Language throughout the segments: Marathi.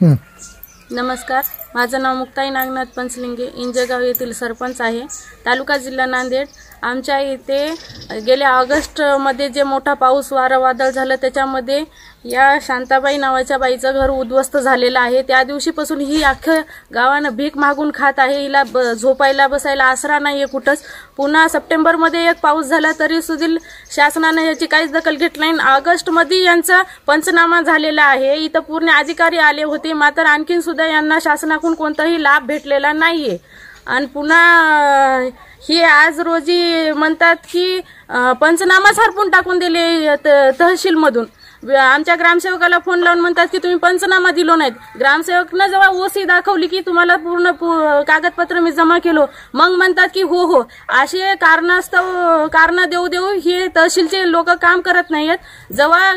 नमस्कार, माझं नाव मुक्ताई नागनाथ पंचलिंगे, इंजेगाव येथील सरपंच आहे, तालुका जिल्हा नांदेड। आमच्या इथे गेल्या ऑगस्टमध्ये जे मोठा पाऊस वारा वादळ झालं त्याच्यामध्ये या शांताबाई नावाच्या बाईचं घर उद्ध्वस्त झालेलं आहे। त्या दिवशीपासून ही अख्ख्या गावानं भीक मागून खात आहे। हिला झोपायला बसायला आसरा नाहीये कुठंच। पुन्हा सप्टेंबरमध्ये एक पाऊस झाला तरी सुद्धा शासनाने याची काहीच दखल घेतली नाही। ऑगस्टमध्ये यांचा पंचनामा झालेला आहे, इथं पूर्ण अधिकारी आले होते, मात्र आणखीन सुद्धा यांना शासनाकडून कोणताही लाभ भेटलेला नाहीये। आणि पुन्हा हे आज रोजी म्हणतात की पंचनामाच हरपून टाकून दिले तहसीलमधून। आमच्या ग्रामसेवकाला फोन लावून म्हणतात की तुम्ही पंचनामा दिलो नाहीत। ग्रामसेवकनं जेव्हा ओसी दाखवली की तुम्हाला पूर्ण कागदपत्र मी जमा केलो, मग म्हणतात की हो असे कारण देऊ हे तहसीलचे लोक काम करत नाहीत। जेव्हा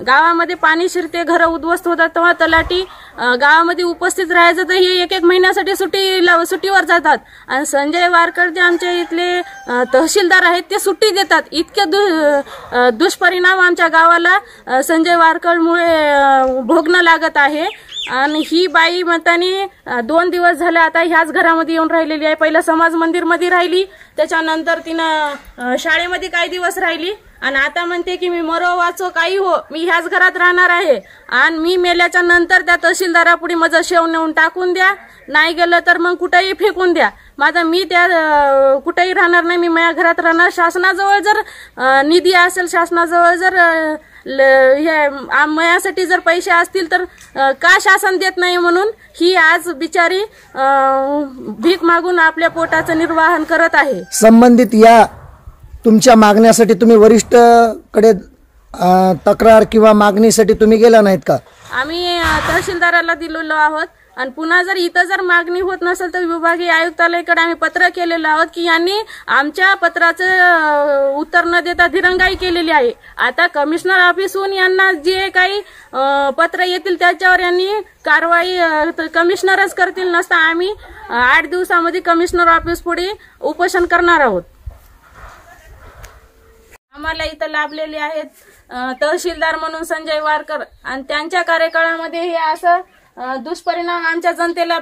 गावामध्ये पाणी शिरते, घर उद्ध्वस्त होतात, तेव्हा तलाठी गावामध्ये उपस्थित राहायचं तर हे एक महिन्यासाठी सुट्टीवर जातात। आणि संजय वारकर जे आमच्या इथले तहसीलदार आहेत ते सुट्टी देतात। इतके दुष्परिणाम आमच्या गावाला संजय वारकरमुळे भोगणं लागत आहे। आणि ही बाई मतानी 2 दिवस झाले आता ह्याच घरामध्ये येऊन राहिलेली आहे। पहिला समाज मंदिर मध्ये राहिली, त्याच्यानंतर तिनं शाळेमध्ये काही दिवस राहिली, आणि आता म्हणते की मी मरो वाचो काही हो, मी ह्याच घरात राहणार आहे। आणि मी मेल्याच्या नंतर त्या तहसीलदारापुढे माझं शेव नेऊन टाकून द्या, नाही गेलं तर मग कुठेही फेकून द्या। माझा मी त्या कुठेही राहणार नाही, मी माझ्या घरात राहणार। शासनाजवळ जर निधी असेल, शासनाजवळ जर माझ्यासाठी जर पैसे असतील तर का शासन देत नाही, म्हणून ही आज बिचारी भीक मागून आपल्या पोटाचं निर्वाहन करत आहे। संबंधित या तुमच्या मागण्यासाठी तुम्ही वरिष्ठ कडे तक्रार किंवा मागणीसाठी तुम्ही गेला नाहीत का? आम्ही तहसीलदाराला दिलेलो आहोत, आणि पुन्हा जर इथं जर मागणी होत नसेल तर विभागीय आयुक्तालयाकडे आम्ही पत्र केलेलं आहोत की यांनी आमच्या पत्राचं उत्तर न देता दिरंगाई केलेली आहे। आता कमिशनर ऑफिसहून यांना जे काही पत्र येतील त्याच्यावर यांनी कारवाई कमिशनरच करतील, नसता आम्ही 8 दिवसामध्ये कमिशनर ऑफिस पुढे उपोषण करणार आहोत। आम्हाला इथं लाभलेले आहेत तहसीलदार म्हणून संजय वारकर, आणि त्यांच्या कार्यकाळामध्ये हे असं दुष्परिणाम आमच्या जनतेला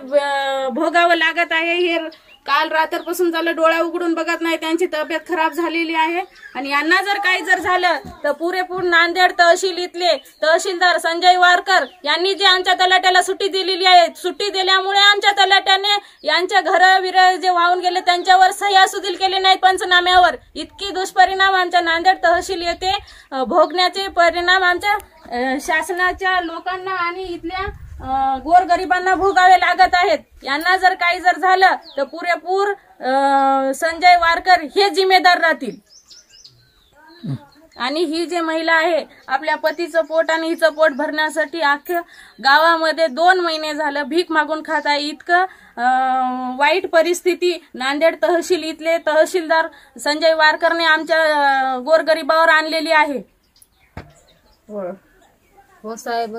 भोगावं लागत आहे। हे काल रात्रपासून झालं, डोळा उघडून बघत नाही, त्यांची तब्येत खराब झालेली आहे। आणि यांना जर काही जर झालं तर पुरेपूर नांदेड तहसील इथले तहसीलदार संजय वारकर यांनी जे आमच्या तलाट्याला सुट्टी दिलेली आहे, सुट्टी दिल्यामुळे आमच्या तलाट्याने यांच्या घर जे वाहून गेले त्यांच्यावर सह्या सुद्धा केले नाहीत पंचनाम्यावर। इतकी दुष्परिणाम आमच्या नांदेड तहसील येथे भोगण्याचे परिणाम आमच्या शासनाच्या लोकांना आणि इथल्या गोरगरिबांना भोगावे लागत आहेत। यांना जर काही जर झालं तर पुरेपूर संजय वारकर हे जिम्मेदार राहतील। आणि ही जी महिला आहे आपल्या पतीचं पोट आणि हिचं पोट भरण्यासाठी अख्ख्या गावामध्ये 2 महिने झालं भीक मागून खात आहे। इतकं वाईट परिस्थिती नांदेड तहसील इथले तहसीलदार संजय वारकरने आमच्या गोरगरिबावर आणलेली आहे। हो साहेब,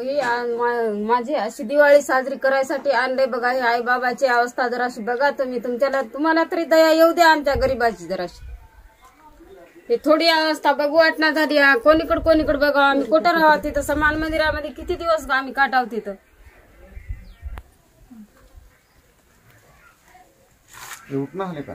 माझी अशी दिवाळी साजरी करायसाठी आणले बघा। ही आई बाबाची अवस्था जर अशी बघा तुम्ही, तुम्हाला तरी दया येऊ द्या आमच्या गरीबाची जराशी। हे थोडी अवस्था बघू वाटणार झाली। कोणीकडे बघा, आम्ही कुठं राहावं, तिथं समान मंदिरामध्ये किती दिवस आम्ही काटाव तिथं। उठणं आले का?